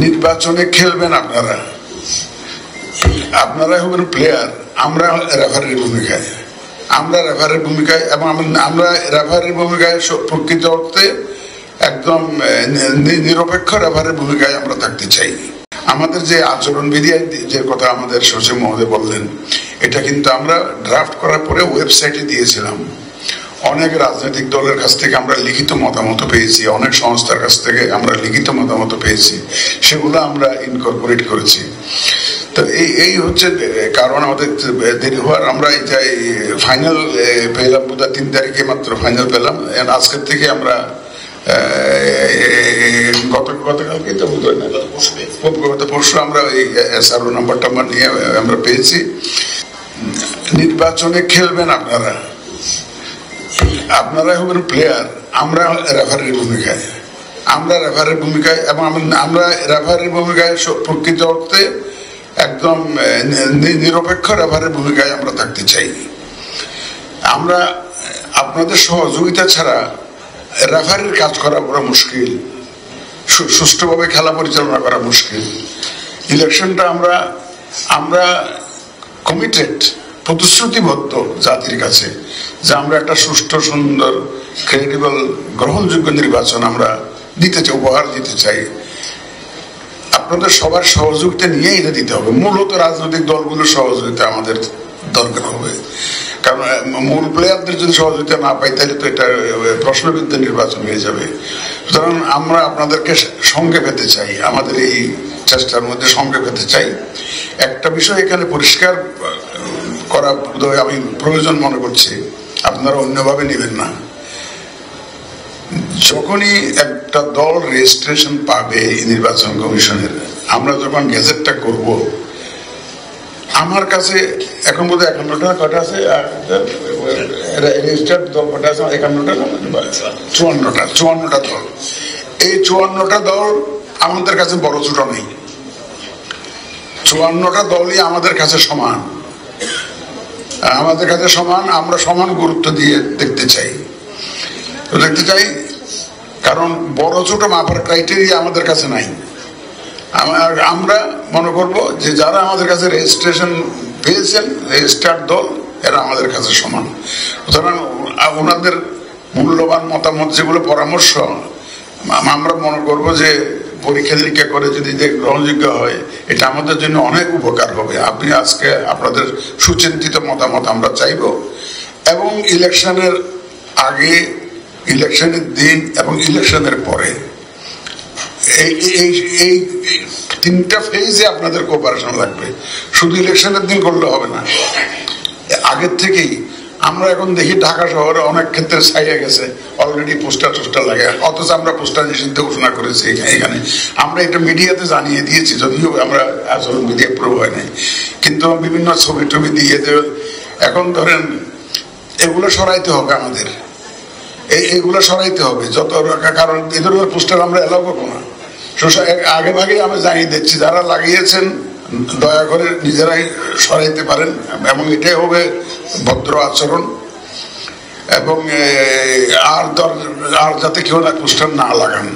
নির্বাচনে খেলবেন আপনারা, আপনারাই হবেন প্লেয়ার, আমরা রেফারির ভূমিকায়, এবং আমরা রেফারির ভূমিকায় প্রকৃত অর্থে একদম নিরপেক্ষ রেফারির ভূমিকায় আমরা থাকতে চাই। আমাদের যে আচরণবিধি যে কথা আমাদের সচিব মহোদয় বললেন, এটা কিন্তু আমরা ড্রাফট করার পরে ওয়েবসাইটে দিয়েছিলাম। অনেক রাজনৈতিক দলের কাছ থেকে আমরা লিখিত মতামত পেয়েছি, অনেক সংস্থার কাছ থেকে আমরা লিখিত মতামত পেয়েছি, সেগুলো আমরা ইনকর্পোরেট করেছি। তো এই হচ্ছে কারণ আমাদের দেরি হওয়ার। আমরা এটা ফাইনাল পেলাম বোধহয় 3 তারিখে মাত্র ফাইনাল পেলাম। আজকের থেকে আমরা গতকালকে তো বোধ হয় না, গত পরশু আমরা এই SRO নাম্বারটা নিয়ে আমরা পেয়েছি। নির্বাচনে খেলবেন আপনারা, আপনারাই হবেন প্লেয়ার, আমরা রেফারির ভূমিকায়, এবং আমরা রেফারির ভূমিকায় প্রকৃত অর্থে একদম নিরপেক্ষ রেফারির ভূমিকায় আমরা থাকতে চাই। আমরা আপনাদের সহযোগিতা ছাড়া রেফারির কাজ করা বড় মুশকিল, সুষ্ঠুভাবে খেলা পরিচালনা করা মুশকিল। ইলেকশনটা আমরা কমিটেড, প্রতিশ্রুতিবদ্ধ জাতির কাছে যে আমরা একটা সুষ্ঠু, সুন্দর, ক্রেডিবল, গ্রহণযোগ্য নির্বাচন আমরা দিতে চাই, উপহার দিতে চাই। আপনাদের সবার সহযোগিতা নিয়ে এটা দিতে হবে। মূলত রাজনৈতিক দলগুলোর সহযোগিতা আমাদের দরকার হবে, কারণ মূল প্লেয়ারদের যদি সহযোগিতা না পাই তাহলে তো এটা প্রশ্নবিদ্ধ নির্বাচন হয়ে যাবে। সুতরাং আমরা আপনাদেরকে সঙ্গে পেতে চাই, আমাদের এই চেষ্টার মধ্যে সঙ্গে পেতে চাই। একটা বিষয় এখানে পরিষ্কার করা বোধহয় আমি প্রয়োজন মনে করছি, আপনারা অন্যভাবে নেবেন না। যখনই একটা দল রেজিস্ট্রেশন পাবে নির্বাচন কমিশনের, আমরা যখন গেজেটটা করব, আমার কাছে এখন বোধ হয় 51টা কটা আছে, রেজিস্টার্ড দল কটা আছে? 51টা, 54টা দল। এই 54টা দল আমাদের কাছে বড় ছোট নেই, 54টা দলই আমাদের কাছে সমান, আমরা সমান গুরুত্ব দিয়ে দেখতে চাই। কারণ বড় ছোট মাপার ক্রাইটেরিয়া আমাদের কাছে নাই। আমরা মনে করব যে যারা আমাদের কাছে রেজিস্ট্রেশন পেয়েছেন, রেজিস্টার্ড দল, এরা আমাদের কাছে সমান। সুতরাং ওনাদের মূল্যবান মতামত, যেগুলো পরামর্শ, আমরা মনে করব যে পরীক্ষা নিরীক্ষা করে যদি গ্রহণযোগ্য হয়, এটা আমাদের জন্য অনেক উপকার হবে। আপনি আজকে আপনাদের সুচিন্তিত মতামত আমরা চাইব, এবং ইলেকশনের আগে, ইলেকশনের দিন এবং ইলেকশনের পরে এই 3টা ফেজে আপনাদের কোঅপারেশন লাগবে। শুধু ইলেকশনের দিন করলে হবে না, আগের থেকেই। আমরা এখন দেখি ঢাকা শহরে অনেক ক্ষেত্রে ছাইয়া গেছে, অলরেডি পোস্টার লাগে, অথচ আমরা পোস্টার নিষিদ্ধ ঘোষণা করেছি এখানে। আমরা এটা মিডিয়াতে জানিয়ে দিয়েছি, যদিও আমরা আসলে মিডিয়া প্রুভ হয় নাই, কিন্তু বিভিন্ন ছবি টবি দিয়ে দেবে। এখন ধরেন এগুলো সরাইতে হবে আমাদের, এইগুলো সরাইতে হবে যত, কারণ এই ধরনের পোস্টার আমরা এলাও করবো না। আগে ভাগে আমরা জানিয়ে দিচ্ছি, যারা লাগিয়েছেন দয়া করে নিজেরাই সরাইতে পারেন, এবং এটাই হবে ভদ্র আচরণ। এবং আর যাতে কেউ পোস্টার না লাগান।